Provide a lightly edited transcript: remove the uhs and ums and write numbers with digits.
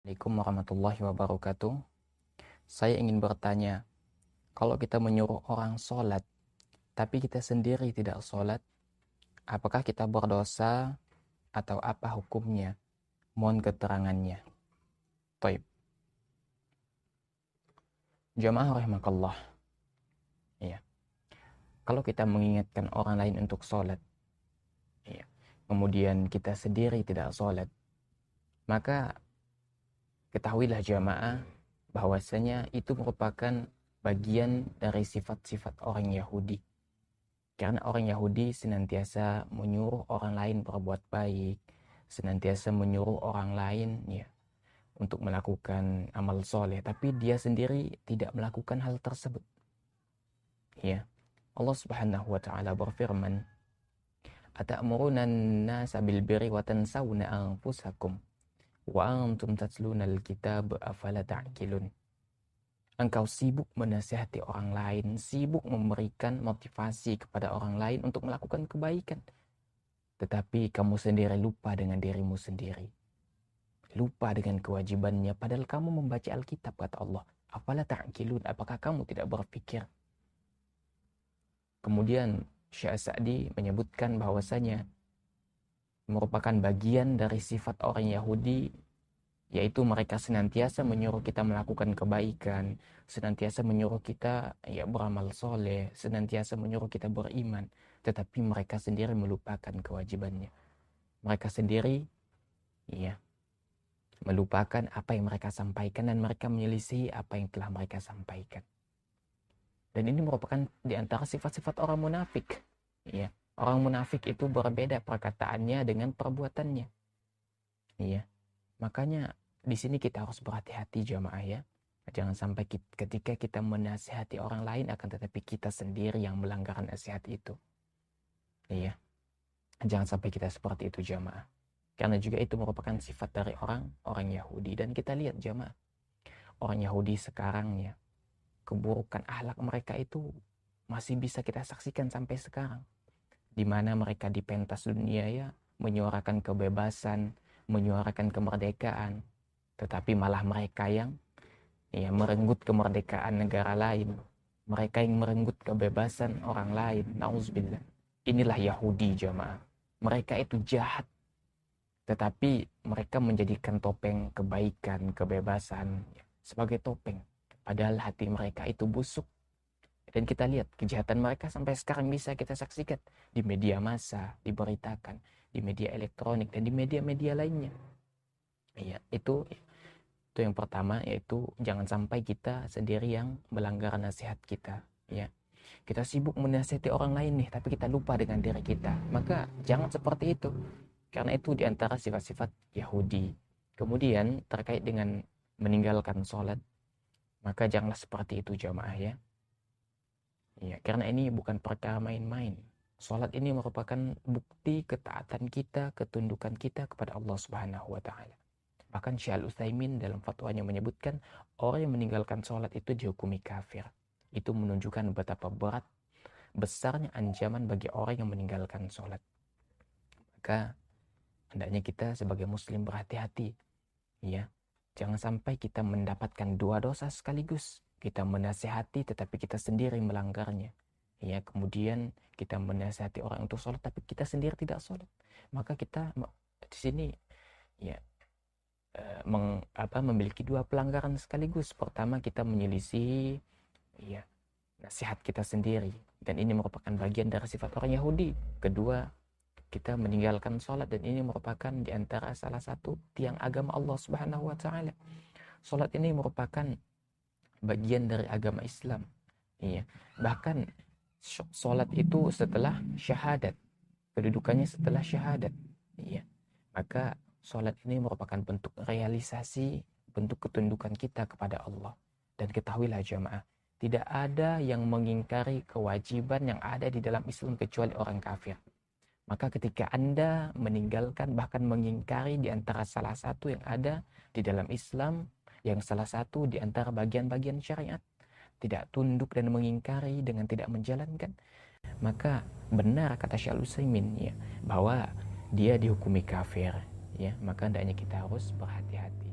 Assalamualaikum warahmatullahi wabarakatuh. Saya ingin bertanya, kalau kita menyuruh orang sholat, tapi kita sendiri tidak sholat, apakah kita berdosa atau apa hukumnya? Mohon keterangannya. Taib. Jamaah rahimakallah. Ya. Kalau kita mengingatkan orang lain untuk sholat, ya, kemudian kita sendiri tidak sholat, maka ketahuilah jamaah bahwasanya itu merupakan bagian dari sifat-sifat orang Yahudi. Karena orang Yahudi senantiasa menyuruh orang lain berbuat baik, senantiasa menyuruh orang lain ya untuk melakukan amal soleh, tapi dia sendiri tidak melakukan hal tersebut. Ya, Allah Subhanahu wa taala berfirman, "Atamuruna an-nasa bil birri wa tansawna anfusakum wa antum tatluna al-kitab afala ta'qilun." Engkau sibuk menasihati orang lain, sibuk memberikan motivasi kepada orang lain untuk melakukan kebaikan. Tetapi kamu sendiri lupa dengan dirimu sendiri. Lupa dengan kewajibannya, padahal kamu membaca Alkitab, kata Allah. Afala ta'qilun, apakah kamu tidak berpikir? Kemudian Syekh Sa'di menyebutkan bahwasanya merupakan bagian dari sifat orang Yahudi, yaitu mereka senantiasa menyuruh kita melakukan kebaikan, senantiasa menyuruh kita ya beramal soleh, senantiasa menyuruh kita beriman, tetapi mereka sendiri melupakan kewajibannya. Mereka sendiri ya melupakan apa yang mereka sampaikan dan mereka menyelisihi apa yang telah mereka sampaikan. Dan ini merupakan di antara sifat-sifat orang munafik. Ya, orang munafik itu berbeda perkataannya dengan perbuatannya. Ya, makanya di sini kita harus berhati-hati jamaah ya. Jangan sampai ketika kita menasihati orang lain akan tetapi kita sendiri yang melanggar nasihat itu. Iya. Jangan sampai kita seperti itu jamaah. Karena juga itu merupakan sifat dari orang Yahudi. Dan kita lihat jamaah, orang Yahudi sekarang ya, keburukan akhlak mereka itu masih bisa kita saksikan sampai sekarang. Di mana mereka di pentas dunia ya, menyuarakan kebebasan, menyuarakan kemerdekaan. Tetapi malah mereka yang ya merenggut kemerdekaan negara lain. Mereka yang merenggut kebebasan orang lain. Nauzubillah. Inilah Yahudi jamaah. Mereka itu jahat. Tetapi mereka menjadikan topeng kebaikan, kebebasan sebagai topeng. Padahal hati mereka itu busuk. Dan kita lihat kejahatan mereka sampai sekarang bisa kita saksikan di media massa, diberitakan, di media elektronik, dan di media-media lainnya. Ya, itu yang pertama, yaitu jangan sampai kita sendiri yang melanggar nasihat kita. Ya, kita sibuk menasihati orang lain nih, tapi kita lupa dengan diri kita. Maka jangan seperti itu. Karena itu diantara sifat-sifat Yahudi. Kemudian terkait dengan meninggalkan sholat, maka janganlah seperti itu jamaah ya. Ya, karena ini bukan perkara main-main. Sholat ini merupakan bukti ketaatan kita, ketundukan kita kepada Allah Subhanahu wa taala. Bahkan Syekh Al-Utsaimin dalam fatwanya menyebutkan orang yang meninggalkan sholat itu dihukumi kafir. Itu menunjukkan betapa berat, besarnya ancaman bagi orang yang meninggalkan sholat. Maka hendaknya kita sebagai muslim berhati-hati. Ya, jangan sampai kita mendapatkan dua dosa sekaligus. Kita menasihati tetapi kita sendiri melanggarnya. Ya, kemudian kita menasihati orang untuk sholat tapi kita sendiri tidak sholat. Maka kita di sini ya memiliki dua pelanggaran sekaligus. Pertama, kita menyelisih ya nasihat kita sendiri dan ini merupakan bagian dari sifat orang Yahudi. Kedua, kita meninggalkan sholat dan ini merupakan di antara salah satu tiang agama Allah Subhanahu wa taala. Sholat ini merupakan bagian dari agama Islam. Iya. Bahkan sholat itu setelah syahadat. Kedudukannya setelah syahadat. Iya. Maka sholat ini merupakan bentuk realisasi, bentuk ketundukan kita kepada Allah. Dan ketahuilah jamaah, tidak ada yang mengingkari kewajiban yang ada di dalam Islam kecuali orang kafir. Maka ketika Anda meninggalkan bahkan mengingkari di antara salah satu yang ada di dalam Islam, yang salah satu di antara bagian-bagian syariat, tidak tunduk dan mengingkari dengan tidak menjalankan, maka benar kata Syekh Al-Utsaimin ya, bahwa dia dihukumi kafir. Ya, maka hendaknya kita harus berhati-hati.